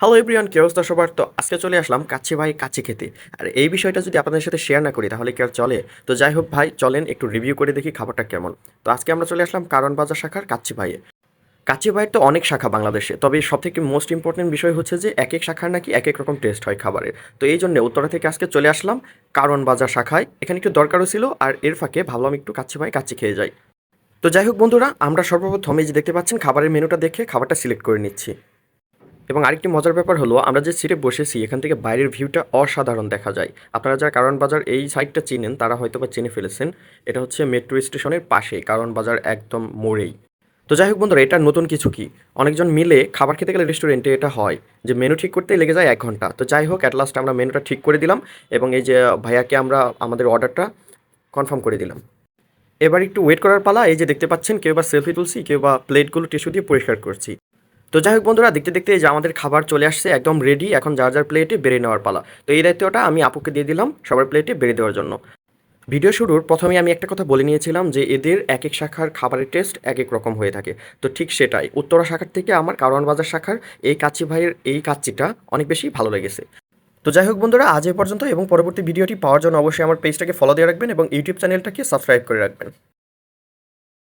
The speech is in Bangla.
হ্যালো এভরিওয়ান, কি অবস্থা সবার? তো আজকে চলে আসলাম কাচ্চি ভাই কাচ্চি খেতে। আর এই বিষয়টা যদি আপনাদের সাথে শেয়ার না করি তাহলে কি আর চলে? তো যাই হোক ভাই, চলেন একটু রিভিউ করে দেখি খাবারটা কেমন। তো আজকে আমরা চলে আসলাম কারণ বাজার শাখার কাচ্চি ভাইয়ে। কাচ্চি ভাইয়ের তো অনেক শাখা বাংলাদেশে, তবে সবথেকে মোস্ট ইম্পর্টেন্ট বিষয় হচ্ছে যে এক এক শাখার নাকি এক এক রকম টেস্ট হয় খাবারের। তো এই জন্য উত্তরা থেকে আজকে চলে আসলাম কারণ বাজার শাখায়। এখানে একটু দরকারও ছিল, আর এর ফাঁকে ভাবলাম একটু কাচ্চি ভাই কাচ্চি খেয়ে যাই। তো যাই হোক বন্ধুরা, আমরা সর্বপ্রথম এই যে দেখতে পাচ্ছেন খাবারের মেনুটা দেখে খাবারটা সিলেক্ট করে নিচ্ছি। এবং আরেকটি মজার ব্যাপার হলো, আমরা যে সিটে বসেছি এখান থেকে বাইরের ভিউটা অসাধারণ দেখা যায়। আপনারা যারা কারণ বাজার এই সাইডটা চিনেন তারা হয়তোবা চিনে ফেলেছেন। এটা হচ্ছে মেট্রো স্টেশনের পাশেই, কারণ বাজার একদম মোড়েই। তো যাই হোক বন্ধুরা, এটা নতুন কিছু কি, অনেকজন মিলে খাবার খেতে গেলে রেস্টুরেন্টে এটা হয় যে মেনু ঠিক করতেই লেগে যায় 1 ঘন্টা। তো যাই হোক, অ্যাট লাস্ট আমরা মেনুটা ঠিক করে দিলাম এবং এই যে ভাইয়াকে আমরা আমাদের অর্ডারটা কনফার্ম করে দিলাম। এবার একটু ওয়েট করার পালা। এই যে দেখতে পাচ্ছেন, কেউ বা সেলফি তুলছি, কেউ বা প্লেটগুলো টিস্যু দিয়ে পরিষ্কার করছি। তো যাই হোক বন্ধুরা, দেখতে দেখতে এই যে আমাদের খাবার চলে আসছে একদম রেডি। এখন যার যার প্লেটে বেড়ে নেওয়ার পালা। তো এই দায়িত্বটা আমি আপুকে দিয়ে দিলাম সবার প্লেটে বেড়ে দেওয়ার জন্য। ভিডিও শুরুর প্রথমেই আমি একটা কথা বলে নিয়েছিলাম যে এদের এক এক শাখার খাবারের টেস্ট এক এক রকম হয়ে থাকে। তো ঠিক সেটাই, উত্তরা শাখার থেকে আমার কারওয়ান বাজার শাখার এই কাচ্চি ভাইয়ের এই কাচ্চিটা অনেক বেশি ভালো লেগেছে। তো যাই হোক বন্ধুরা, আজ এ পর্যন্ত, এবং পরবর্তী ভিডিওটি পাওয়ার জন্য অবশ্যই আমার পেজটাকে ফলো দিয়ে রাখবেন এবং ইউটিউব চ্যানেলটাকে সাবস্ক্রাইব করে রাখবেন।